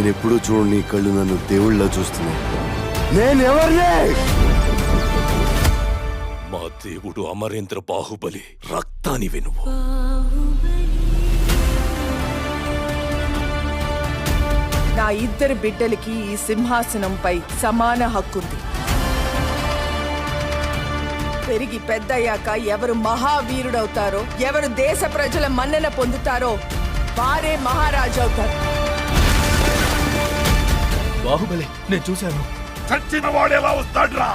నేనెప్పుడూ చూడని నీ కళ్ళు నన్ను దేవుళ్ళ చూస్తున్నాయి. నేనెవర్నే? మా దేవుడు అమరేంద్ర బాహుబలి రక్తాని వెనువు. నా ఇద్దరు బిడ్డలకి ఈ సింహాసనంపై సమాన హక్కుంది. పెరిగి పెద్దయ్యాక ఎవరు మహావీరుడవుతారో, ఎవరు దేశ ప్రజల మన్నన పొందుతారో వారే మహారాజు అవుతారు. బాహుబలి నేను చూశాను. చచ్చిన వాడేలా వస్తాడ్రా?